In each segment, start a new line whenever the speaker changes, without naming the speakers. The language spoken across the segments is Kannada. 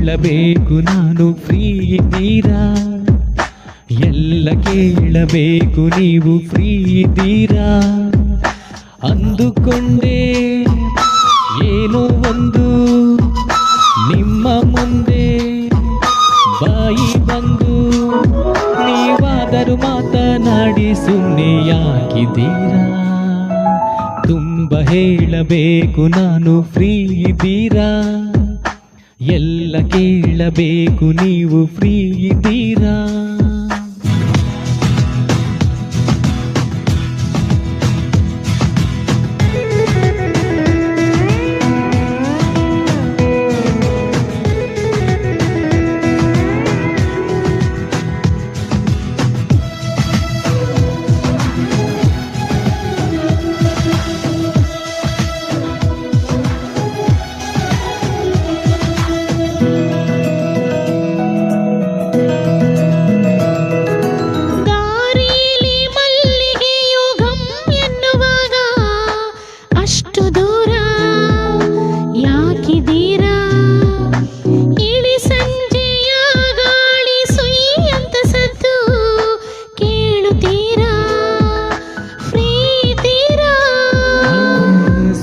ಹೇಳಬೇಕು ನಾನು ಫ್ರೀ ಇದ್ದೀರಾ, ಎಲ್ಲ ಕೇಳಬೇಕು ನೀವು ಫ್ರೀ ಇದ್ದೀರಾ. ಅಂದುಕೊಂಡೆ ಏನೋ ಒಂದು ನಿಮ್ಮ ಮುಂದೆ ಬಾಯಿ ಬಂದು, ನೀವಾದರೂ ಮಾತನಾಡಿ ಸುಮ್ಮನೆ ಯಾಕಿದ್ದೀರಾ. ತುಂಬ ಹೇಳಬೇಕು ನಾನು ಫ್ರೀ ಇದ್ದೀರಾ, ಎಲ್ಲ ಕೇಳಬೇಕು ನೀವು ಫ್ರೀ ಇದ್ದೀರಾ.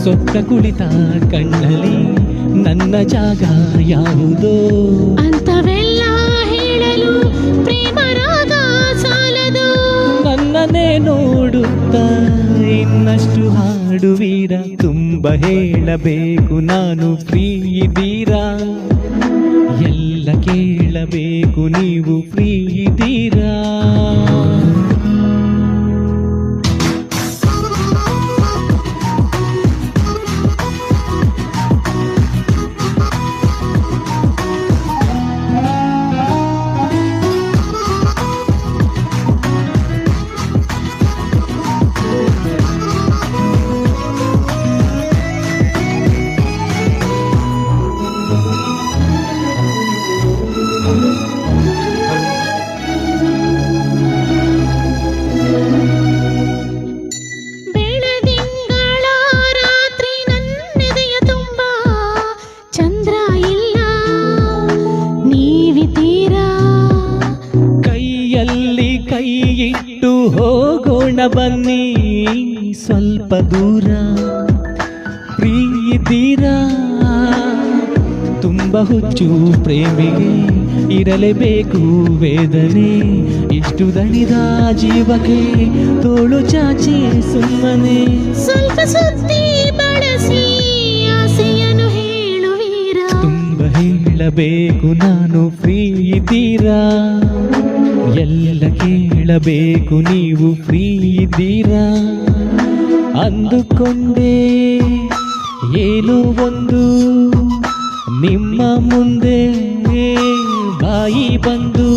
ಸೊಕ್ಕ ಕುಳಿತ ಕಣ್ಣಲ್ಲಿ ನನ್ನ ಜಾಗ ಯಾವುದೋ,
ಅಂತವೆಲ್ಲ ಹೇಳಲು ಪ್ರೇಮ ರಾಗ ಸಾಲದು.
ನನ್ನನ್ನೇ ನೋಡುತ್ತಾ ಇನ್ನಷ್ಟು ಹಾಡುವೀರ. ತುಂಬ ಹೇಳಬೇಕು ನಾನು ಫ್ರೀ ಇದ್ದೀರಾ, ಎಲ್ಲ ಕೇಳಬೇಕು ನೀವು ಫ್ರೀ ಇದ್ದೀರಾ. ಕೈ ಇಟ್ಟು ಹೋಗೋಣ ಬನ್ನಿ ಸ್ವಲ್ಪ ದೂರ, ಫ್ರೀ ಇದ್ದೀರಾ. ತುಂಬ ಹುಚ್ಚು ಪ್ರೇಮಿಗೆ ಇರಲೇಬೇಕು ವೇದನೆ, ಇಷ್ಟು ದಣಿದ ಜೀವಕ್ಕೆ ತೋಳು ಚಾಚಿ ಸುಮ್ಮನೆ.
ಸ್ವಲ್ಪ ಸುದ್ದಿ ಬಳಸಿ ಆಸೆಯನ್ನು ಹೇಳುವೀರ.
ತುಂಬ ಹೇಳಬೇಕು ನಾನು ಫ್ರೀ ಇದ್ದೀರಾ, ಎಲ್ಲ ಕೇಳಬೇಕು ನೀವು ಫ್ರೀ ಇದ್ದೀರಾ. ಅಂದುಕೊಂಡೆ ಏನೋ ಒಂದು ನಿಮ್ಮ ಮುಂದೆ ಬಾಯಿ ಬಂದು,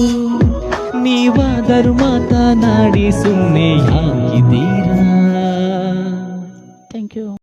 ನೀವಾದರೂ ಮಾತನಾಡಿ ಸುಮ್ಮನೆ ಯಾಕಿದ್ದೀರಾ.